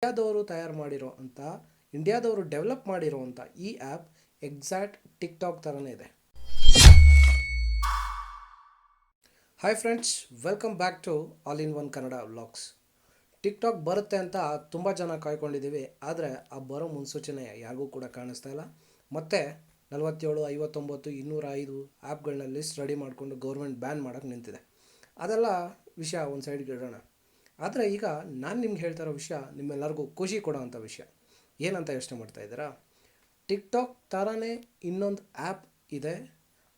ಇಂಡಿಯಾದವರು ತಯಾರು ಮಾಡಿರೋ ಅಂತ ಇಂಡಿಯಾದವರು ಡೆವಲಪ್ ಮಾಡಿರೋ ಅಂಥ ಈ ಆ್ಯಪ್ ಎಕ್ಸಾಕ್ಟ್ ಟಿಕ್ಟಾಕ್ ಥರನೇ ಇದೆ. Hi friends, welcome back to all in one Kannada vlogs. TikTok ಬರುತ್ತೆ ಅಂತ ತುಂಬ ಜನ ಕಾಯ್ಕೊಂಡಿದ್ದೀವಿ, ಆದರೆ ಆ ಬರೋ ಮುನ್ಸೂಚನೆ ಯಾರಿಗೂ ಕೂಡ ಕಾಣಿಸ್ತಾ ಇಲ್ಲ. ಮತ್ತೆ 47, 59, 205 ಆ್ಯಪ್ಗಳನ್ನ ಲಿಸ್ಟ್ ರೆಡಿ ಮಾಡಿಕೊಂಡು ಗೌರ್ಮೆಂಟ್ ಬ್ಯಾನ್ ಮಾಡೋಕ್ಕೆ ನಿಂತಿದೆ. ಅದೆಲ್ಲ ವಿಷಯ ಒಂದು ಸೈಡ್ಗೆ ಇಡೋಣ. ಆದರೆ ಈಗ ನಾನು ನಿಮ್ಗೆ ಹೇಳ್ತಾ ಇರೋ ವಿಷಯ ನಿಮ್ಮೆಲ್ಲರಿಗೂ ಖುಷಿ ಕೊಡೋ ಅಂಥ ವಿಷಯ. ಏನಂತ ಯೋಚನೆ ಮಾಡ್ತಾ ಇದ್ದೀರಾ? ಟಿಕ್ಟಾಕ್ ಥರನೇ ಇನ್ನೊಂದು ಆ್ಯಪ್ ಇದೆ,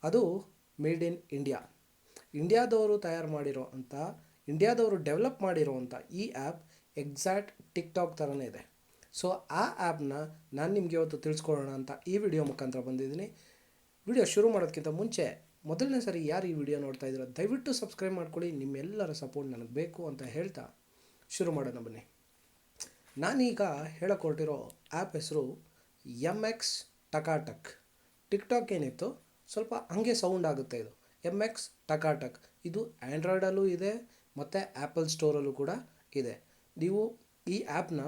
ಅದು ಮೇಡ್ ಇನ್ ಇಂಡಿಯಾ. ಇಂಡಿಯಾದವರು ತಯಾರು ಮಾಡಿರೋ ಅಂಥ ಇಂಡಿಯಾದವರು ಡೆವಲಪ್ ಮಾಡಿರೋ ಅಂಥ ಈ ಆ್ಯಪ್ ಎಕ್ಸಾಕ್ಟ್ ಟಿಕ್ಟಾಕ್ ಥರನೇ ಇದೆ. ಸೊ ಆ ಆ್ಯಪ್ನ ನಾನು ನಿಮಗೆ ಇವತ್ತು ತಿಳಿಸ್ಕೊಡೋಣ ಅಂತ ಈ ವಿಡಿಯೋ ಮುಖಾಂತರ ಬಂದಿದ್ದೀನಿ. ವಿಡಿಯೋ ಶುರು ಮಾಡೋದಕ್ಕಿಂತ ಮುಂಚೆ ಮೊದಲನೇ ಸರಿ ಯಾರು ಈ ವಿಡಿಯೋ ನೋಡ್ತಾ ಇದ್ದೀರೋ ದಯವಿಟ್ಟು ಸಬ್ಸ್ಕ್ರೈಬ್ ಮಾಡ್ಕೊಳ್ಳಿ. ನಿಮ್ಮೆಲ್ಲರ ಸಪೋರ್ಟ್ ನನಗೆ ಬೇಕು ಅಂತ ಹೇಳ್ತಾ ಶುರು ಮಾಡೋಣ ಬನ್ನಿ. ನಾನೀಗ ಹೇಳಕ್ಕೆ ಹೊರಟಿರೋ ಆ್ಯಪ್ ಹೆಸರು MX ಟಕಾಟಕ್. ಟಿಕ್ಟಾಕ್ ಏನಿತ್ತು ಸ್ವಲ್ಪ ಹಂಗೆ ಸೌಂಡ್ ಆಗುತ್ತೆ. ಇದು MX ಟಕಾಟಕ್ ಇದು ಆ್ಯಂಡ್ರಾಯ್ಡಲ್ಲೂ ಇದೆ ಮತ್ತು ಆ್ಯಪಲ್ ಸ್ಟೋರಲ್ಲೂ ಕೂಡ ಇದೆ. ನೀವು ಈ ಆ್ಯಪ್ನ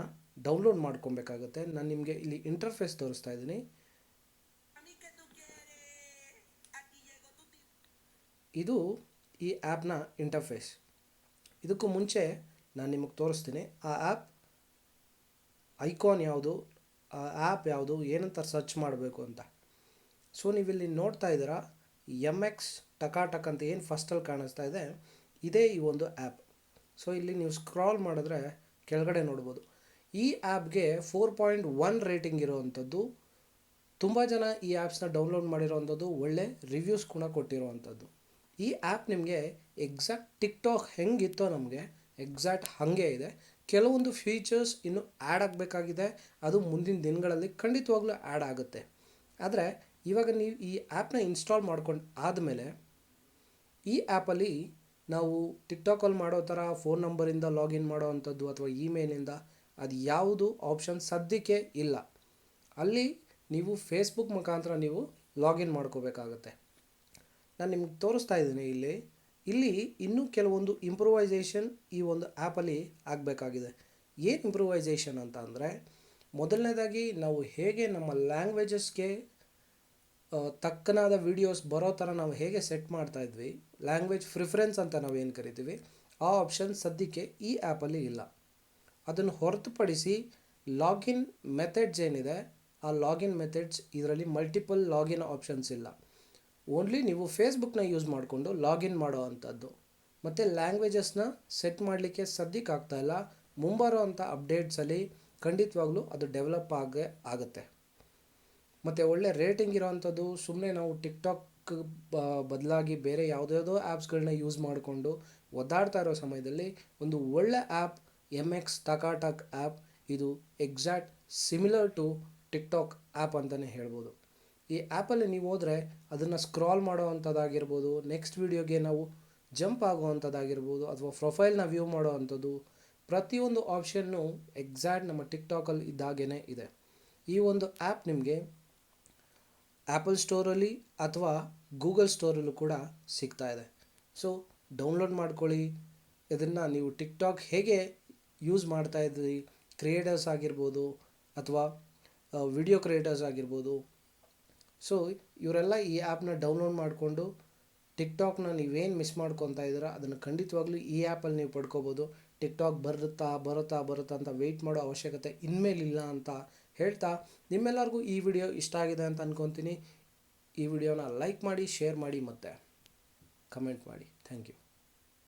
ಡೌನ್ಲೋಡ್ ಮಾಡ್ಕೊಬೇಕಾಗುತ್ತೆ. ನಾನು ನಿಮಗೆ ಇಲ್ಲಿ ಇಂಟರ್ಫೇಸ್ ತೋರಿಸ್ತಾ ಇದ್ದೀನಿ. ಇದು ಈ ಆ್ಯಪ್ನ ಇಂಟರ್ಫೇಸ್. ಇದಕ್ಕೂ ಮುಂಚೆ ನಾನು ನಿಮಗೆ ತೋರಿಸ್ತೀನಿ ಆ ಆ್ಯಪ್ ಐಕಾನ್ ಯಾವುದು, ಆ ಆ್ಯಪ್ ಯಾವುದು, ಏನಂತ ಸರ್ಚ್ ಮಾಡಬೇಕು ಅಂತ. ಸೊ ನೀವಿಲ್ಲಿ ನೋಡ್ತಾ ಇದ್ದೀರಾ MX ಟಕಾಟಕ್ ಅಂತ ಏನು ಫಸ್ಟಲ್ಲಿ ಕಾಣಿಸ್ತಾ ಇದೆ, ಇದೇ ಈ ಒಂದು ಆ್ಯಪ್. ಸೊ ಇಲ್ಲಿ ನೀವು ಸ್ಕ್ರಾಲ್ ಮಾಡಿದ್ರೆ ಕೆಳಗಡೆ ನೋಡ್ಬೋದು. ಈ ಆ್ಯಪ್ಗೆ 4.1 ರೇಟಿಂಗ್ ಇರೋವಂಥದ್ದು. ತುಂಬ ಜನ ಈ ಆ್ಯಪ್ಸ್ನ ಡೌನ್ಲೋಡ್ ಮಾಡಿರೋವಂಥದ್ದು, ಒಳ್ಳೆ ರಿವ್ಯೂಸ್ ಕೂಡ ಕೊಟ್ಟಿರೋವಂಥದ್ದು. ಈ ಆ್ಯಪ್ ನಿಮಗೆ ಎಕ್ಸಾಕ್ಟ್ ಟಿಕ್ಟಾಕ್ ಹೆಂಗಿತ್ತೋ ನಮಗೆ ಎಕ್ಸಾಕ್ಟ್ ಹಾಗೆ ಇದೆ. ಕೆಲವೊಂದು ಫೀಚರ್ಸ್ ಇನ್ನೂ ಆ್ಯಡ್ ಆಗಬೇಕಾಗಿದೆ, ಅದು ಮುಂದಿನ ದಿನಗಳಲ್ಲಿ ಖಂಡಿತವಾಗ್ಲೂ ಆ್ಯಡ್ ಆಗುತ್ತೆ. ಆದರೆ ಇವಾಗ ನೀವು ಈ ಆ್ಯಪ್ನ ಇನ್ಸ್ಟಾಲ್ ಮಾಡ್ಕೊಂಡು ಆದಮೇಲೆ ಈ ಆ್ಯಪಲ್ಲಿ ನಾವು ಟಿಕ್ಟಾಕಲ್ಲಿ ಮಾಡೋ ಥರ ಫೋನ್ ನಂಬರಿಂದ ಲಾಗಿನ್ ಮಾಡೋ ಅಂಥದ್ದು ಅಥವಾ ಇಮೇಲಿಂದ ಅದು ಯಾವುದು ಆಪ್ಷನ್ ಸದ್ಯಕ್ಕೆ ಇಲ್ಲ. ಅಲ್ಲಿ ನೀವು ಫೇಸ್ಬುಕ್ ಮುಖಾಂತರ ನೀವು ಲಾಗಿನ್ ಮಾಡ್ಕೋಬೇಕಾಗತ್ತೆ. ನಾನು ನಿಮ್ಗೆ ತೋರಿಸ್ತಾ ಇದ್ದೀನಿ ಇಲ್ಲಿ ಇನ್ನೂ ಕೆಲವೊಂದು ಇಂಪ್ರೂವೈಸೇಷನ್ ಈ ಒಂದು ಆ್ಯಪಲ್ಲಿ ಆಗಬೇಕಾಗಿದೆ. ಏನು ಇಂಪ್ರೂವೈಸೇಷನ್ ಅಂತ ಅಂದರೆ, ಮೊದಲನೇದಾಗಿ ನಾವು ಹೇಗೆ ನಮ್ಮ ಲ್ಯಾಂಗ್ವೇಜಸ್ಗೆ ತಕ್ಕನಾದ ವೀಡಿಯೋಸ್ ಬರೋ ಥರ ನಾವು ಹೇಗೆ ಸೆಟ್ ಮಾಡ್ತಾಯಿದ್ವಿ, ಲ್ಯಾಂಗ್ವೇಜ್ ಪ್ರಿಫರೆನ್ಸ್ ಅಂತ ನಾವು ಏನು ಕರಿತೀವಿ, ಆ ಆಪ್ಷನ್ ಸದ್ಯಕ್ಕೆ ಈ ಆ್ಯಪಲ್ಲಿ ಇಲ್ಲ. ಅದನ್ನು ಹೊರತುಪಡಿಸಿ ಲಾಗಿನ್ ಮೆಥಡ್ಸ್ ಏನಿದೆ, ಆ ಲಾಗಿನ್ ಮೆಥಡ್ಸ್ ಇದರಲ್ಲಿ ಮಲ್ಟಿಪಲ್ ಲಾಗಿನ್ ಆಪ್ಷನ್ಸ್ ಇಲ್ಲ. ಓನ್ಲಿ ನೀವು ಫೇಸ್ಬುಕ್ನ ಯೂಸ್ ಮಾಡಿಕೊಂಡು ಲಾಗಿನ್ ಮಾಡೋ ಅಂಥದ್ದು. ಮತ್ತು ಲ್ಯಾಂಗ್ವೇಜಸ್ನ ಸೆಟ್ ಮಾಡಲಿಕ್ಕೆ ಸದ್ಯಕ್ಕೆ ಆಗ್ತಾಯಿಲ್ಲ. ಮುಂಬರೋ ಅಂಥ ಅಪ್ಡೇಟ್ಸಲ್ಲಿ ಖಂಡಿತವಾಗ್ಲೂ ಅದು ಡೆವಲಪ್ ಆಗುತ್ತೆ. ಮತ್ತು ಒಳ್ಳೆ ರೇಟಿಂಗ್ ಇರೋವಂಥದ್ದು. ಸುಮ್ಮನೆ ನಾವು ಟಿಕ್ಟಾಕ್ ಬದಲಾಗಿ ಬೇರೆ ಯಾವುದ್ಯಾವುದೋ ಆ್ಯಪ್ಸ್ಗಳನ್ನ ಯೂಸ್ ಮಾಡಿಕೊಂಡು ಒದ್ದಾಡ್ತಾ ಇರೋ ಸಮಯದಲ್ಲಿ ಒಂದು ಒಳ್ಳೆ ಆ್ಯಪ್ MX ಟಕಾಟಕ್ ಆ್ಯಪ್ ಇದು exact similar to TikTok app ಅಂತಲೇ ಹೇಳ್ಬೋದು. ಈ ಆ್ಯಪಲ್ಲಿ ನೀವು ಹೋದರೆ ಅದನ್ನು ಸ್ಕ್ರಾಲ್ ಮಾಡೋ ಅಂಥದ್ದಾಗಿರ್ಬೋದು, ನೆಕ್ಸ್ಟ್ ವೀಡಿಯೋಗೆ ನಾವು ಜಂಪ್ ಆಗುವಂಥದ್ದಾಗಿರ್ಬೋದು, ಅಥವಾ ಪ್ರೊಫೈಲ್ನ ವ್ಯೂ ಮಾಡೋ ಅಂಥದ್ದು, ಪ್ರತಿಯೊಂದು ಆಪ್ಷನ್ನು ಎಕ್ಸಾಕ್ಟ್ ನಮ್ಮ ಟಿಕ್ಟಾಕಲ್ಲಿ ಇದ್ದಾಗೇ ಇದೆ. ಈ ಒಂದು ಆ್ಯಪ್ ನಿಮಗೆ ಆ್ಯಪಲ್ ಸ್ಟೋರಲ್ಲಿ ಅಥವಾ ಗೂಗಲ್ ಸ್ಟೋರಲ್ಲೂ ಕೂಡ ಸಿಗ್ತಾ ಇದೆ. ಸೊ ಡೌನ್ಲೋಡ್ ಮಾಡ್ಕೊಳ್ಳಿ. ಇದನ್ನು ನೀವು ಟಿಕ್ಟಾಕ್ ಹೇಗೆ ಯೂಸ್ ಮಾಡ್ತಾಯಿದ್ರಿ, ಕ್ರಿಯೇಟರ್ಸ್ ಆಗಿರ್ಬೋದು ಅಥವಾ ವಿಡಿಯೋ ಕ್ರಿಯೇಟರ್ಸ್ ಆಗಿರ್ಬೋದು, ಸೊ ಇವರೆಲ್ಲ ಈ ಆ್ಯಪ್ನ ಡೌನ್ಲೋಡ್ ಮಾಡಿಕೊಂಡು ಟಿಕ್ಟಾಕ್ನ ನೀವೇನು ಮಿಸ್ ಮಾಡ್ಕೊತಾ ಇದ್ದೀರಾ ಅದನ್ನು ಖಂಡಿತವಾಗ್ಲೂ ಈ ಆ್ಯಪಲ್ಲಿ ನೀವು ಪಡ್ಕೋಬೋದು. ಟಿಕ್ಟಾಕ್ ಬರುತ್ತಾ ಅಂತ ವೆಯ್ಟ್ ಮಾಡೋ ಅವಶ್ಯಕತೆ ಇನ್ಮೇಲಿಲ್ಲ ಅಂತ ಹೇಳ್ತಾ, ನಿಮ್ಮೆಲ್ಲರಿಗೂ ಈ ವಿಡಿಯೋ ಇಷ್ಟ ಆಗಿದೆ ಅಂತ ಅಂದ್ಕೊತೀನಿ. ಈ ವಿಡಿಯೋನ ಲೈಕ್ ಮಾಡಿ, ಶೇರ್ ಮಾಡಿ ಮತ್ತು ಕಮೆಂಟ್ ಮಾಡಿ. Thank you.